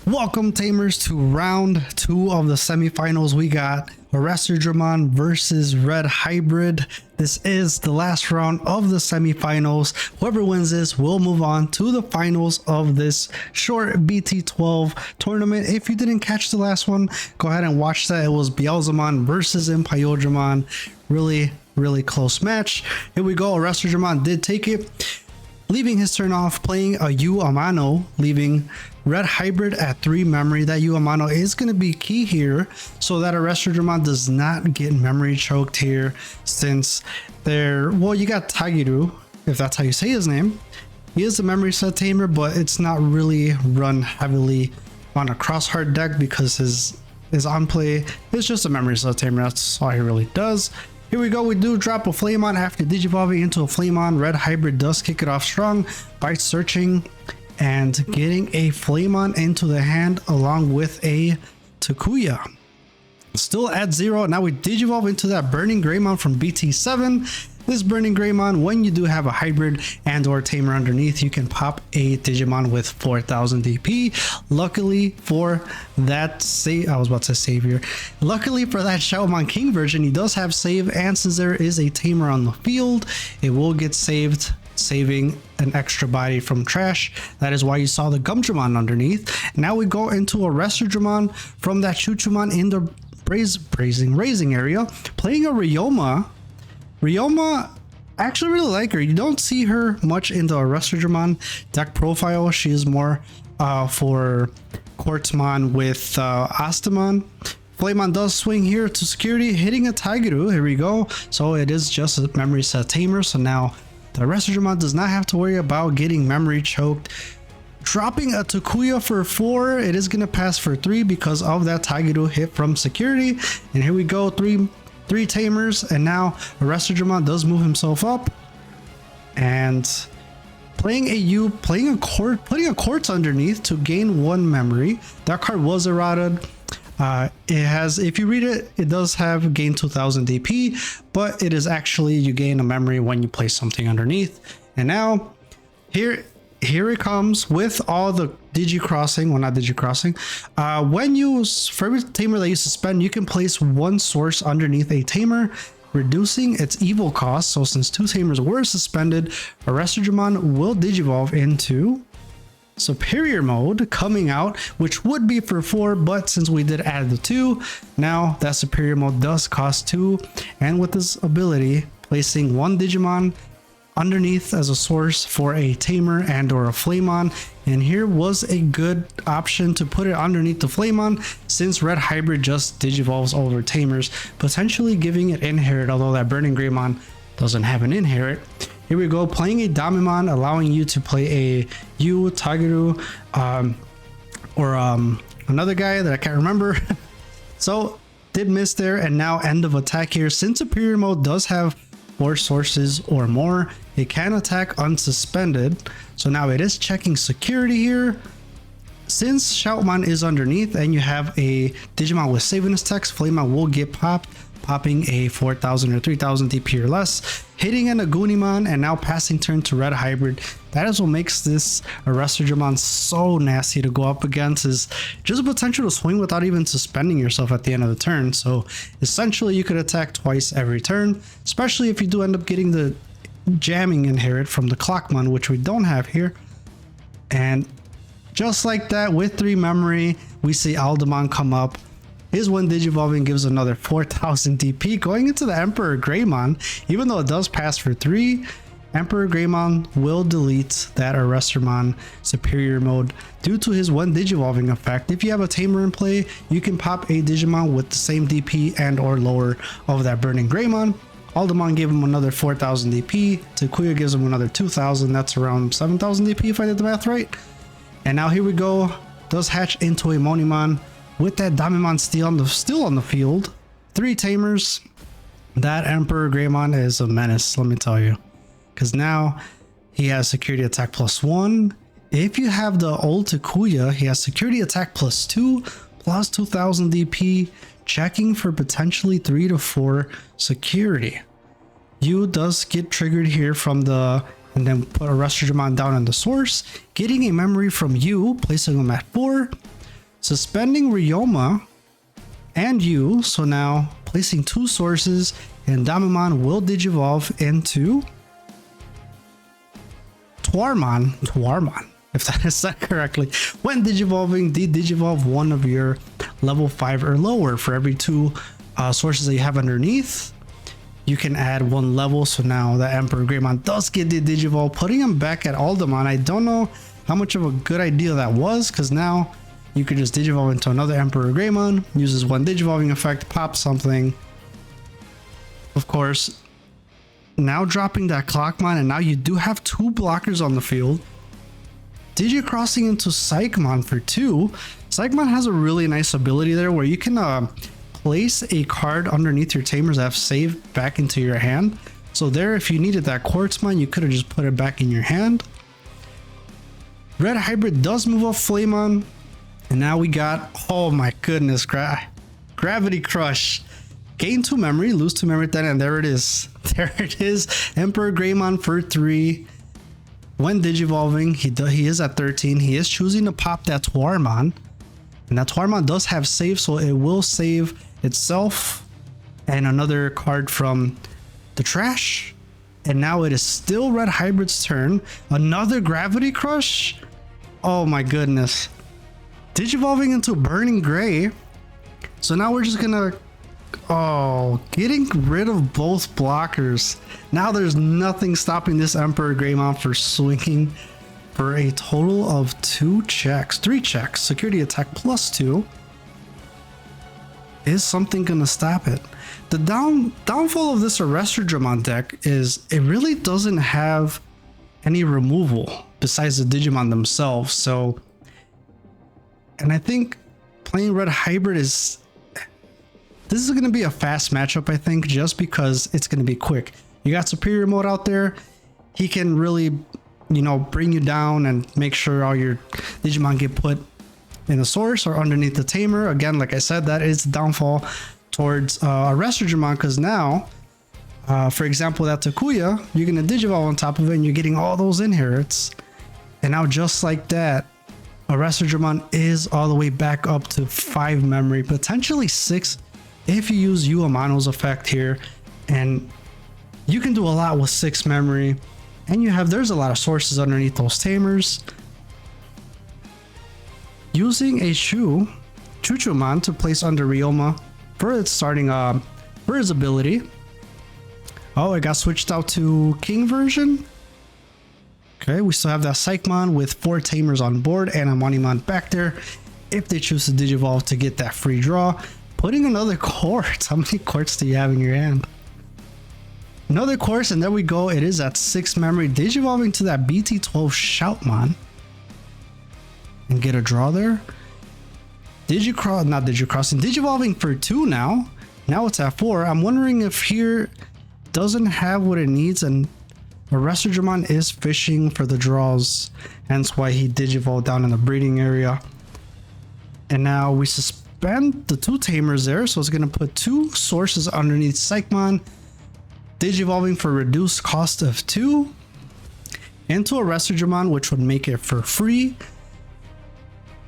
Welcome, Tamers, to round 2 of the semifinals. We got Arresterdramon versus Red Hybrid. This is the last round of the semifinals. Whoever wins this will move on to the finals of this short BT12 tournament. If you didn't catch the last one, go ahead and watch that. It was Beelzemon versus Impyodramon. Really close match. Here we go. Arresterdramon did take it, leaving his turn off, playing a Yu Amano, leaving Red Hybrid at 3 memory. That Yu Amano is going to be key here so that Arresterdramon does not get memory choked here, since you got Tagiru, if that's how you say his name. He is a memory set tamer, but it's not really run heavily on a cross-hard deck because his on play is just a memory set tamer. That's all he really does. Here we go. We do drop a Flamon after digivolving into a Flamon. Red Hybrid does kick it off strong by searching and getting a Flamon into the hand along with a Takuya. Still at 0. Now we digivolve into that Burning Greymon from BT7. This Burning Greymon, when you do have a hybrid and or tamer underneath, you can pop a Digimon with 4000 DP. Luckily for that Savior. Luckily for that Shaomon King version, he does have save, and since there is a tamer on the field, it will get saved, saving an extra body from trash. That is why you saw the Gumdramon underneath. Now we go into a Arresterdramon from that Chuchumon in the raising area, playing a Ryoma. Ryoma, I actually really like her. You don't see her much in the Arresterdramon deck profile. She is more for Quartzmon with Astamon. Flamon does swing here to security, hitting a Tagiru. Here we go. So it is just a memory set tamer. So now the Arresterdramon does not have to worry about getting memory choked. Dropping a Takuya for 4. It is going to pass for 3 because of that Tagiru hit from security. And here we go. Three tamers, and now Arresterdramon does move himself up and putting a Quartz underneath to gain 1 memory. That card was errated. It has, if you read it, it does have gain 2000 DP, but it is actually you gain a memory when you place something underneath. And now here it comes with all the digi-crossing. Well, not digi-crossing. For every tamer that you suspend, you can place 1 source underneath a tamer, reducing its evil cost. So since 2 tamers were suspended, Arresterdramon will digivolve into superior mode, coming out, which would be for 4, but since we did add the 2, now that superior mode does cost 2. And with this ability, placing 1 Digimon underneath as a source for a tamer and or a Flamon, and here was a good option to put it underneath the Flamon since Red Hybrid just digivolves over tamers, potentially giving it inherit, although that Burning Greymon doesn't have an inherit. Here we go, playing a Damimon, allowing you to play a Yu, Tagiru, or another guy that I can't remember. So did miss there, and now end of attack here. Since superior mode does have 4 sources or more, it can attack unsuspended. So now it is checking security here. Since Shoutmon is underneath and you have a Digimon with saving his text, Flamon will get popped, popping a 4000 or 3000 DP or less, hitting an Agunimon, and now passing turn to Red Hybrid. That is what makes this Arresterdramon so nasty to go up against, is just a potential to swing without even suspending yourself at the end of the turn. So essentially you could attack twice every turn, especially if you do end up getting the jamming inherit from the Clockmon, which we don't have here. And just like that, with 3 memory, we see Aldemon come up. His 1 digivolving gives another 4000 DP, going into the Emperor Greymon. Even though it does pass for 3, Emperor Greymon will delete that Arresterdramon superior mode due to his 1 digivolving effect. If you have a tamer in play, you can pop a Digimon with the same DP and or lower of that Burning Greymon. Aldemon gave him another 4000 DP. Takuya gives him another 2000. That's around 7000 DP if I did the math right. And now here we go. Does hatch into a Monimon with that Damimon still on the field. 3 tamers. That Emperor Greymon is a menace, let me tell you. Because now he has security attack +1. If you have the old Takuya, he has security attack +2, plus 2000 DP, checking for potentially 3 to 4 security. Yu does get triggered here from the, and then put Arresterdramon down on the source, getting a memory from Yu, placing him at 4. suspending Ryoma and you. So now placing 2 sources, and Digimon will digivolve into Tuarmon, if that is said correctly. When digivolving, digivolve one of your level 5 or lower. For every 2 sources that you have underneath, you can add 1 level. So now the Emperor Greymon does get the digivolve, putting him back at Aldemon. I don't know how much of a good idea that was, because now you could just digivolve into another Emperor Greymon, uses 1 digivolving effect, pop something. Of course, now dropping that Clockmon, and now you do have 2 blockers on the field. Digicrossing into Psychmon for 2. Psychmon has a really nice ability there where you can place a card underneath your tamers that have saved back into your hand. So there, if you needed that Quartzmon, you could have just put it back in your hand. Red Hybrid does move off Flamon, and now we got, oh my goodness, Gravity Crush. Gain 2 memory, lose 2 memory then, and there it is. There it is. Emperor Greymon for 3. When digivolving, he is at 13. He is choosing to pop that Tuarmon. And that Tuarmon does have save, so it will save itself and another card from the trash. And now it is still Red Hybrid's turn. Another Gravity Crush. Oh my goodness. Digivolving into Burning Gray. So now we're just gonna... Oh, getting rid of both blockers. Now there's nothing stopping this Emperor Greymon for swinging for a total of 3 checks. Security attack +2. Is something gonna stop it? The downfall of this Arresterdramon deck is it really doesn't have any removal besides the Digimon themselves. So, and I think playing Red Hybrid is... This is going to be a fast matchup, I think, just because it's going to be quick. You got Superior Mode out there. He can really, you know, bring you down and make sure all your Digimon get put in the source or underneath the tamer. Again, like I said, that is the downfall towards Arresterdramon, because now, for example, that Takuya, you're going to Digivolve on top of it and you're getting all those inherits. And now just like that, Arresterdramon is all the way back up to 5 memory, potentially 6 if you use Yu Amano's effect here, and you can do a lot with 6 memory, and there's a lot of sources underneath those tamers. Using a Chuchumon to place under Ryoma for its starting for his ability. Oh, it got switched out to King version. Okay, we still have that Psychmon with 4 tamers on board and a Monimon back there if they choose to digivolve to get that free draw. Putting another Quartz. How many Quartz do you have in your hand? Another Quartz, and there we go. It is at 6 memory. Digivolving to that BT12 Shoutmon. And get a draw there. Digivolving for 2 now. Now it's at 4. I'm wondering if here doesn't have what it needs, and Arresterdramon is fishing for the draws. Hence why he digivolved down in the breeding area. And now we suspend the 2 tamers there, so it's going to put 2 sources underneath Psychmon, digivolving for reduced cost of 2 into Arresterdramon, which would make it for free.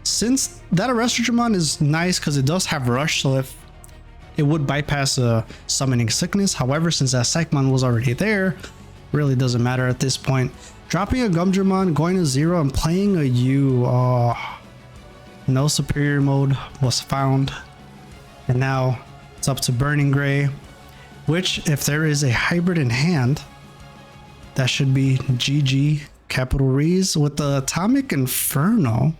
Since that Arresterdramon is nice because it does have rush, so if it would bypass a summoning sickness. However, since that Psychmon was already there, really doesn't matter at this point. Dropping a Gumdramon, going to 0 and playing a U. No superior mode was found, and now it's up to Burning Gray, which if there is a hybrid in hand, that should be GG capital Rees with the Atomic Inferno.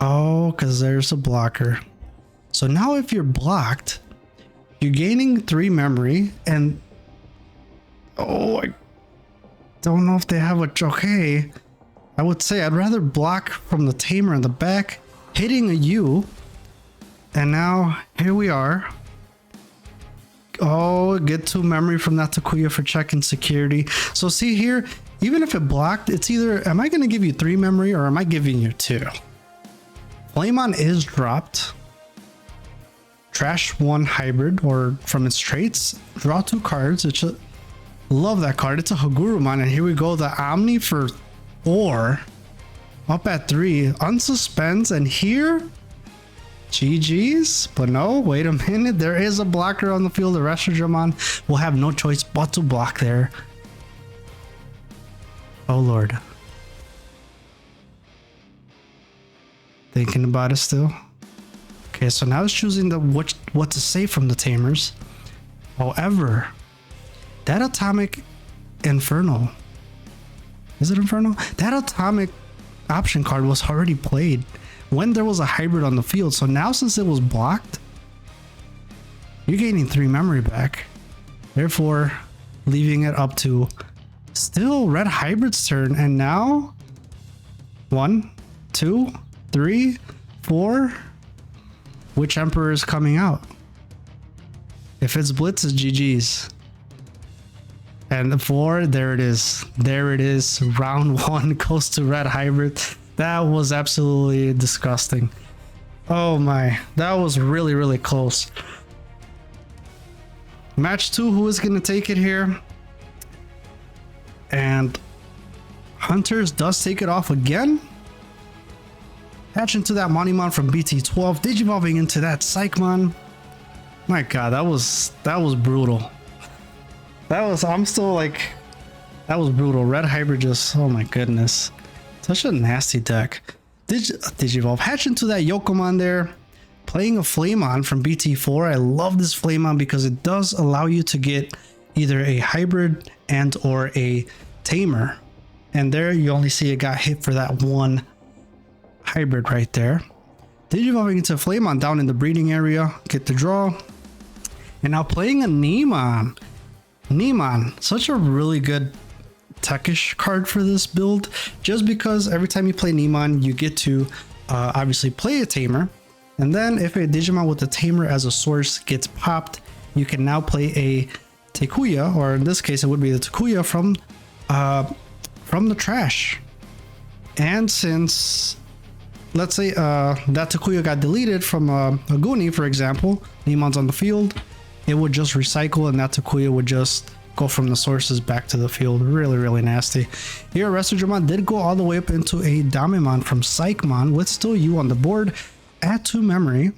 Oh, because there's a blocker. So now if you're blocked, you're gaining 3 memory, and oh, I don't know if they have a okay. I would say I'd rather block from the tamer in the back, hitting a U, and now here we are. Oh, get 2 memory from that Takuya for checking security. So see here, even if it blocked, it's either, am I going to give you 3 memory or am I giving you 2? Flamon is dropped. Trash 1 hybrid, or from its traits, draw 2 cards. Love that card. It's a Hagurumon, and here we go, the Omni for 4. Up at 3, unsuspends, and here, GG's. But no, wait a minute, there is a blocker on the field. Arresterdramon will have no choice but to block there. Oh lord. Thinking about it still. Okay, so now it's choosing the what to save from the tamers. However, that atomic Inferno. Is it Inferno? That atomic option card was already played when there was a hybrid on the field. So now since it was blocked, you're gaining 3 memory back. Therefore, leaving it up to still Red Hybrid's turn. And now 1, 2, 3, 4. Which Emperor is coming out? If it's Blitz, it's GG's. And the 4, there it is. There it is. Round 1 goes to Red Hybrid. That was absolutely disgusting. Oh my, that was really, really close. Match 2, who is going to take it here? And Hunters does take it off again. Hatch into that Monimon from BT12, Digivolving into that Psychmon. My god, that was brutal. I'm still like, that was brutal. Red Hybrid just, oh my goodness. Such a nasty deck. Digivolve. Hatch into that Yokomon there. Playing a Flamon from BT4. I love this Flamon because it does allow you to get either a hybrid and or a tamer. And there you only see it got hit for that one hybrid right there. Digivolving into Flamon down in the breeding area. Get the draw. And now playing a Neemon. Neemon, such a really good techish card for this build, just because every time you play Neemon, you get to obviously play a tamer, and then if a Digimon with a tamer as a source gets popped, you can now play a Takuya, or in this case it would be the Takuya from the trash. And since, let's say that Takuya got deleted from a Goonie, for example, Neemon's on the field, it would just recycle and that Takuya would just go from the sources back to the field. Really, really nasty. Here, Arresterdramon did go all the way up into a Damimon from Psychmon with still you on the board. Add 2 memory.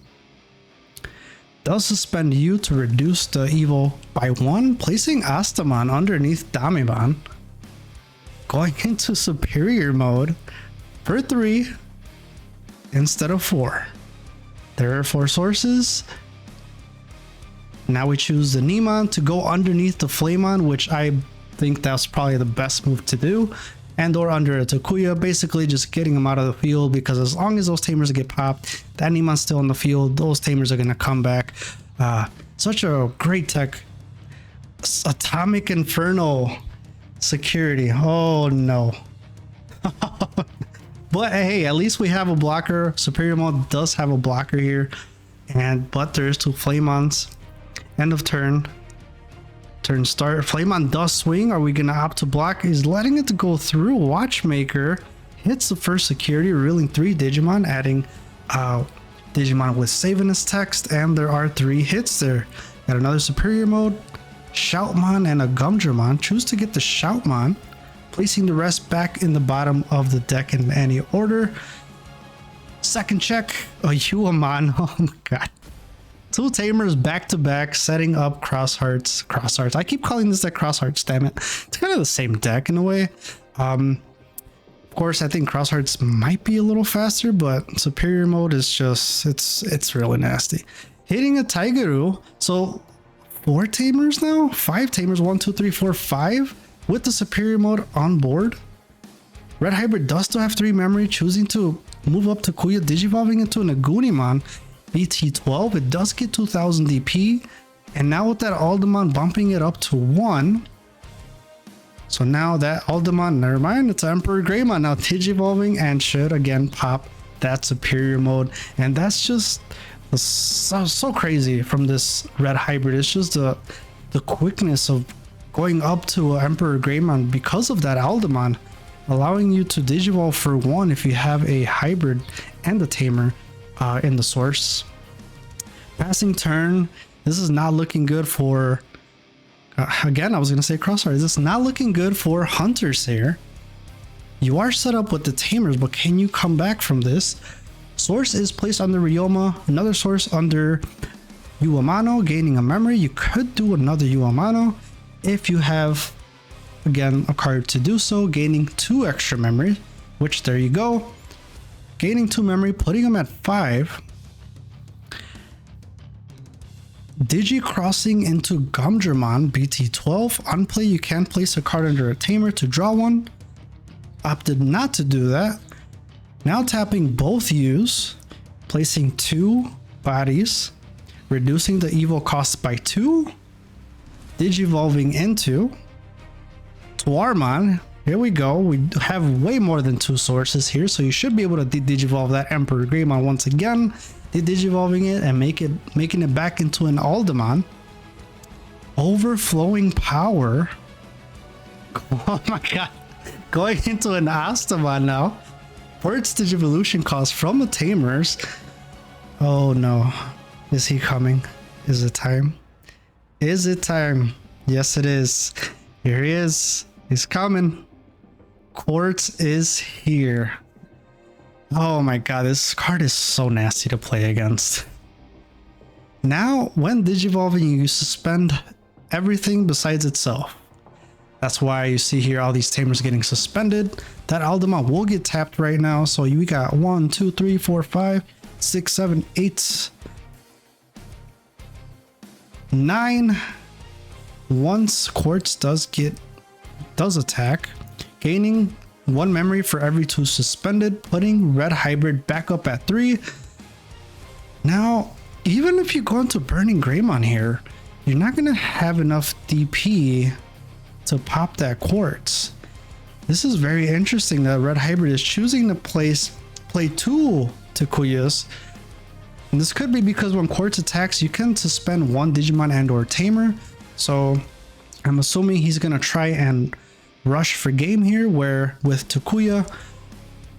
Does suspend you to reduce the evil by 1, placing Astamon underneath Damimon. Going into superior mode for 3 instead of 4. There are 4 sources. Now we choose the Neemon to go underneath the Flamon, which I think that's probably the best move to do. And or under a Takuya, basically just getting them out of the field, because as long as those tamers get popped, that Neemon's still in the field, those tamers are going to come back. Such a great tech. Atomic Inferno security. Oh no. But hey, at least we have a blocker. Superior mode does have a blocker here. But there's 2 Flamons. End of turn. Turn start. Flamon does swing. Are we gonna opt to block? He's letting it go through. Watchmaker hits the first security, revealing 3 Digimon, adding Digimon with Savinus text, and there are 3 hits there. Got another superior mode, Shoutmon and a Gumdramon. Choose to get the Shoutmon, placing the rest back in the bottom of the deck in any order. Second check, a Yuamon. Oh my god. 2 tamers back to back, setting up Cross Hearts. I keep calling this deck Cross Hearts, damn it. It's kind of the same deck in a way. Of course, I think Cross Hearts might be a little faster, but superior mode is just, it's really nasty. Hitting a Tigeru. So 4 tamers now? 5 tamers, 1, 2, 3, 4, 5 with the superior mode on board. Red Hybrid does still have 3 memory, choosing to move up to Kuya, Digivolving into an Agunimon. BT12, it does get 2000 DP, and now with that Aldemon bumping it up to 1. So now that Aldemon, never mind, it's Emperor Greymon now Digivolving and should again pop that superior mode. And that's just so crazy from this Red Hybrid. It's just the quickness of going up to Emperor Greymon because of that Aldemon, allowing you to Digivolve for 1 if you have a hybrid and a tamer in the source. Passing turn. This is not looking good for again, I was gonna say Crossfire. This is not looking good for Hunters here. You are set up with the tamers, but can you come back from this? Source is placed under Ryoma, another source under Uamano, gaining a memory. You could do another Uamano if you have, again, a card to do so, gaining 2 extra memory, which there you go. Gaining 2 memory, putting them at 5. Digi crossing into Gumdramon, BT12. On play, you can place a card under a tamer to draw one. Opted not to do that. Now tapping both U's, placing 2 bodies, reducing the evo cost by 2. Digivolving into Dwarmon. Here we go. We have way more than 2 sources here, so you should be able to digivolve that Emperor Greymon once again. Digivolving it and making it back into an Aldemon. Overflowing power. Oh my god. Going into an Astamon now. For its Digivolution cost from the Tamers. Oh no. Is he coming? Is it time? Is it time? Yes it is. Here he is. He's coming. Quartz is here. Oh my god, this card is so nasty to play against. Now, when digivolving, you suspend everything besides itself. That's why you see here all these tamers getting suspended. That Aldemon will get tapped right now. So we got 1, 2, 3, 4, 5, 6, 7, 8, 9. Once Quartz does attack, gaining 1 memory for every 2 suspended, putting Red Hybrid back up at 3. Now, even if you go into Burning Greymon here, you're not going to have enough DP to pop that Quartz. This is very interesting that Red Hybrid is choosing to play 2 Takuyas. And this could be because when Quartz attacks, you can suspend 1 Digimon and or Tamer. So I'm assuming he's going to try and rush for game here, where with Takuya,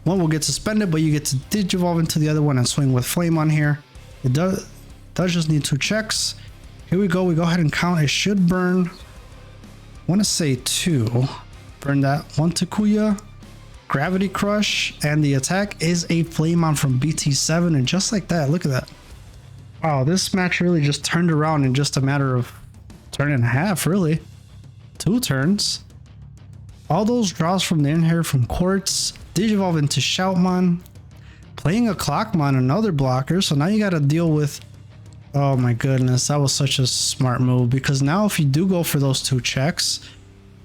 one will get suspended, but you get to digivolve into the other one and swing with Flame on here. It does just need 2 checks. Here we go. We go ahead and count. It should burn, I want to say 2. Burn that 1 Takuya, Gravity Crush, and the attack is a Flamon from BT7. And just like that, look at that. Wow, this match really just turned around in just a matter of turn and a half, really. 2 turns. All those draws from the in here from Quartz, digivolve into Shoutmon, playing a Clockmon, another blocker. So now you got to deal with, oh my goodness, that was such a smart move, because now if you do go for those 2 checks,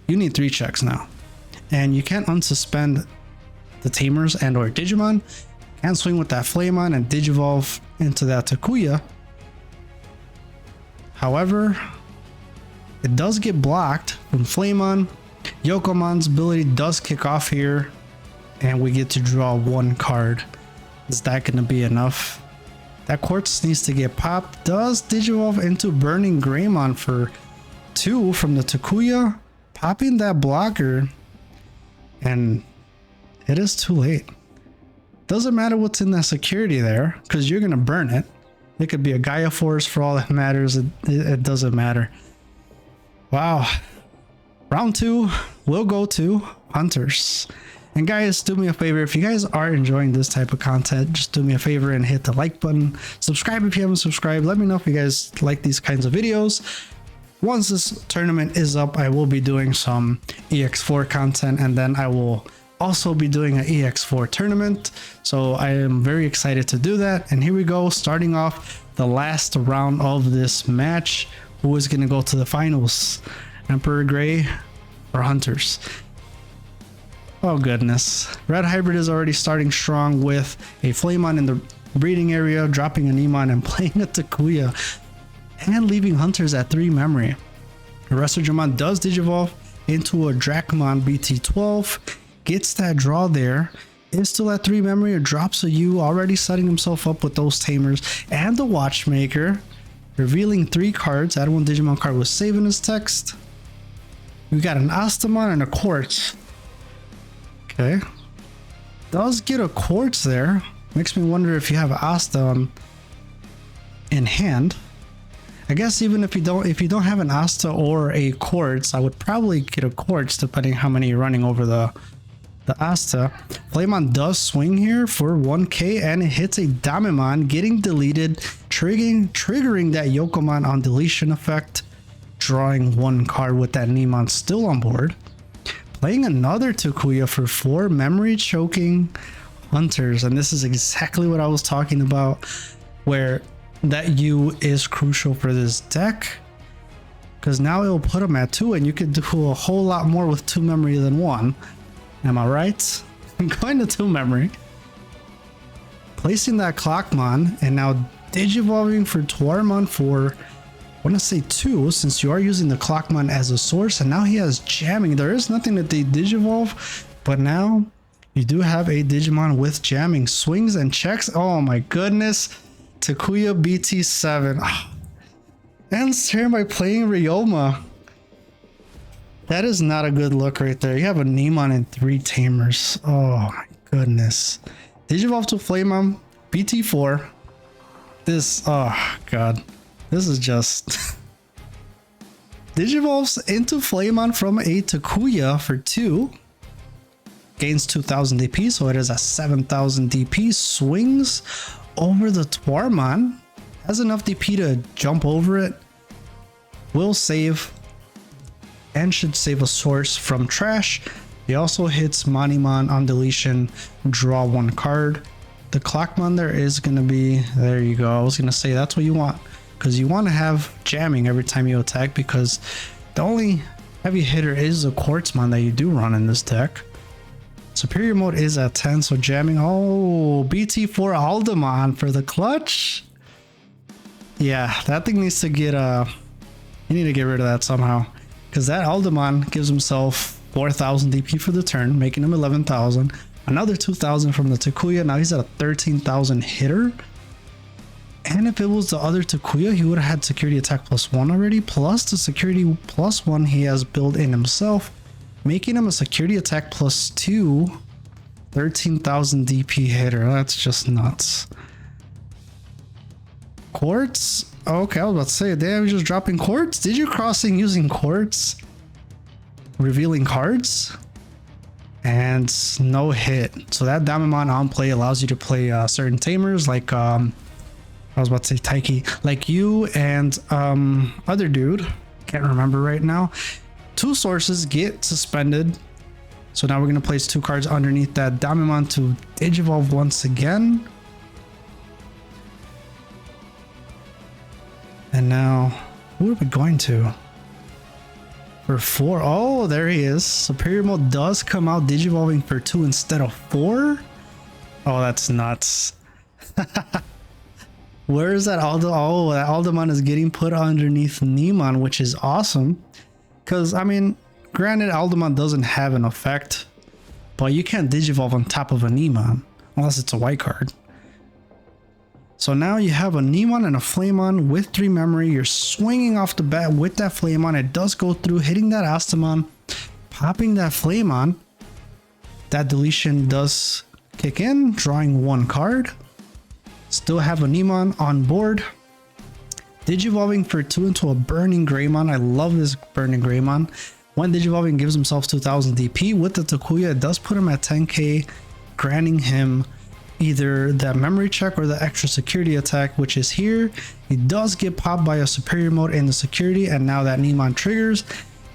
you need 3 checks now. And you can't unsuspend the Tamers and or Digimon. Can't swing with that Flamon and digivolve into that Takuya. However, it does get blocked from Flamon. Yokomon's ability does kick off here, and we get to draw 1 card. Is that going to be enough? That Quartz needs to get popped. Does digivolve into Burning Greymon for 2 from the Takuya, popping that blocker, and it is too late. Doesn't matter what's in that security there, because you're going to burn it. It could be a Gaia Force for all that matters. It doesn't matter. Wow. Round 2 will go to Hunters. And guys, do me a favor, if you guys are enjoying this type of content, just do me a favor and hit the like button. Subscribe if you haven't subscribed. Let me know if you guys like these kinds of videos. Once this tournament is up, I will be doing some EX4 content, and then I will also be doing an EX4 tournament. So I am very excited to do that. And here we go, starting off the last round of this match. Who is going to go to the finals? Emperor Grey or Hunters? Oh goodness. Red Hybrid is already starting strong with a Flamon in the breeding area, dropping an Emon and playing a Takuya, and leaving Hunters at 3 memory. Arresterdramon does digivolve into a Dracmon BT12, gets that draw there, is still at 3 memory, or drops a U, already setting himself up with those Tamers and the Watchmaker, revealing 3 cards. Add 1 Digimon card with saving his text. We got an Astamon and a Quartz. Okay. Does get a Quartz there. Makes me wonder if you have Asta in hand. I guess even if you don't have an Asta or a Quartz, I would probably get a Quartz depending how many you're running over the the Asta. Flamon does swing here for 1k and it hits a Digimon, getting deleted, triggering that Yokomon on deletion effect, drawing one card with that Nemon still on board. Playing another Takuya for 4 memory choking hunters, and this is exactly what I was talking about, where that U is crucial for this deck, because now it'll put them at 2 and you can do a whole lot more with 2 memory than 1. Am I right? I'm going to 2 memory, placing that Clockmon, and now Digivolving for Twarmon for, I want to say 2, since you are using the Clockmon as a source, and now he has jamming. There is nothing that they Digivolve, but now you do have a Digimon with jamming. Swings and checks. Oh my goodness. Takuya BT7. Oh. Ends turn by playing Ryoma. That is not a good look right there. You have a Nemon and 3 Tamers. Oh my goodness. Digivolve to Flamon. BT4. This, oh god. This is just... Digivolves into Flamon from a Takuya for 2. Gains 2000 DP, so it is a 7000 DP. Swings over the Twarmon. Has enough DP to jump over it. Will save. And should save a source from trash. He also hits Monimon on deletion. Draw 1 card. The Clockmon there is going to be... There you go. I was going to say that's what you want. Because you want to have jamming every time you attack. Because the only heavy hitter is the Quartzmon that you do run in this deck. Superior mode is at 10, so jamming. Oh, BT4 Aldemon for the clutch. Yeah, that thing needs to get you need to get rid of that somehow, because that Aldemon gives himself 4000 DP for the turn, making him 11,000. Another 2000 from the Takuya. Now he's at a 13,000 hitter. And if it was the other Takuya, he would have had security attack +1 already, plus the security +1 he has built in himself, making him a security attack +2, 13,000 DP hitter. That's just nuts. Quartz? Okay, I was about to say, they were just dropping quartz. Did you crossing using quartz? Revealing cards? And no hit. So that Digimon on play allows you to play certain tamers, like, I was about to say Taiki, like you and other dude. Can't remember right now. 2 sources get suspended. So now we're going to place 2 cards underneath that Digimon to Digivolve once again. And now, who are we going to? For 4. Oh, there he is. Superior mode does come out, Digivolving for 2 instead of 4. Oh, that's nuts. Where is that Aldo? Oh, that Aldemon is getting put underneath Nemon, which is awesome. Because, I mean, granted, Aldemon doesn't have an effect, but you can't Digivolve on top of a Nemon, unless it's a white card. So now you have a Nemon and a Flamon with 3 memory. You're swinging off the bat with that Flamon. It does go through, hitting that Astamon, popping that Flamon. That deletion does kick in, drawing 1 card. Still have a Nemon on board. Digivolving for 2 into a Burning Greymon. I love this Burning Greymon. When Digivolving gives himself 2000 DP with the Takuya, it does put him at 10k, granting him either that memory check or the extra security attack, which is here. He does get popped by a superior mode in the security, and now that Nemon triggers,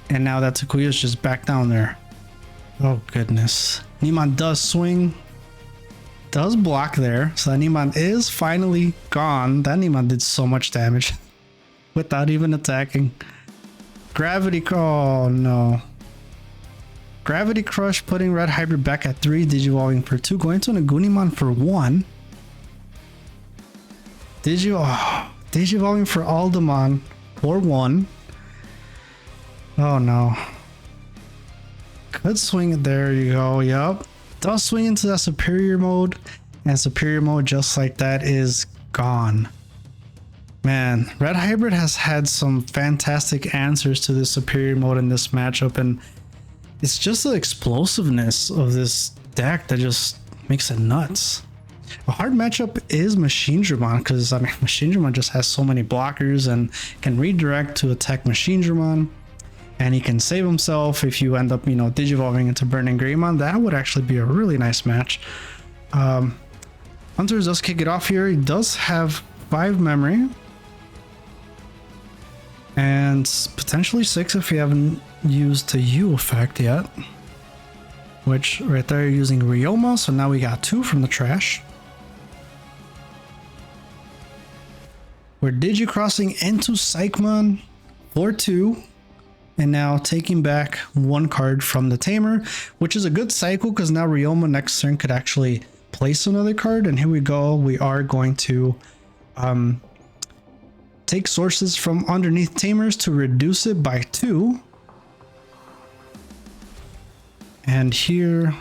and now that Takuya is just back down there. Oh goodness. Nemon does swing, does block there, so that Nemon is finally gone. That Nemon did so much damage without even attacking. Gravity, oh no. Gravity Crush, putting Red Hybrid back at 3, Digivolving for 2, going to Nagunimon for 1. Digivolving for Aldemon for 1. Oh no. Could swing it, there you go, yup. Does swing into that superior mode, and superior mode just like that is gone. Man, Red Hybrid has had some fantastic answers to this superior mode in this matchup, and it's just the explosiveness of this deck that just makes it nuts. A hard matchup is Arresterdramon, because I mean, Arresterdramon just has so many blockers and can redirect to attack Arresterdramon. and he can save himself if you end up, you know, digivolving into Burning Greymon. That would actually be a really nice match. Hunters does kick it off here. He does have 5 memory and potentially 6 if you haven't used the U effect yet, which right there you're using Ryoma, so now we got 2 from the trash. We're digicrossing into Psychmon for 2, and now taking back 1 card from the Tamer, which is a good cycle because now Ryoma next turn could actually place another card. And here we go, we are going to take sources from underneath Tamers to reduce it by 2. And here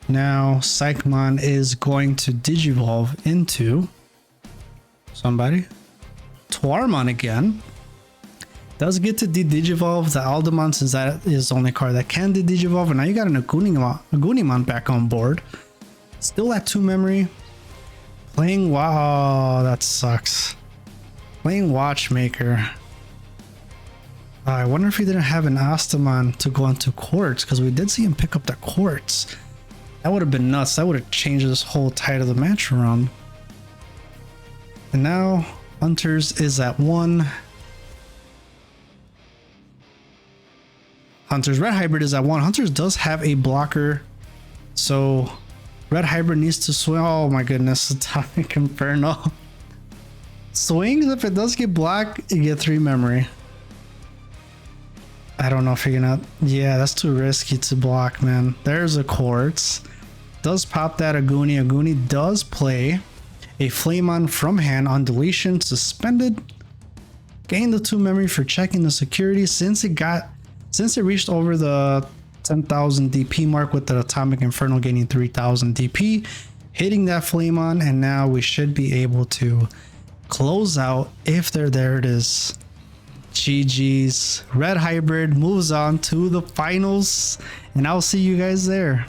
now Psychmon is going to digivolve into somebody. Twarmon again. Does get to de-digivolve the Aldemon since that is the only card that can de-digivolve. And now you got an Agunimon back on board. Still at 2 memory. Playing, wow, that sucks. Playing Watchmaker. I wonder if he didn't have an Astamon to go into Quartz, because we did see him pick up that Quartz. That would have been nuts. That would have changed this whole tide of the match around. And now Hunters is at 1. Hunters Red Hybrid is at 1. Hunters does have a blocker, so Red Hybrid needs to swing. Oh my goodness, Atomic Inferno. Swings, if it does get blocked, you get 3 memory. I don't know if you're gonna... Yeah, that's too risky to block, man. There's a Quartz. Does pop that Aguni. Aguni does play a Flamon from hand on deletion, suspended. Gain the 2 memory for checking the security since it reached over the 10,000 DP mark with the Atomic Inferno gaining 3,000 DP, hitting that Flamon, and now we should be able to close out if they're there. It is. GG's. Red Hybrid moves on to the finals, and I'll see you guys there.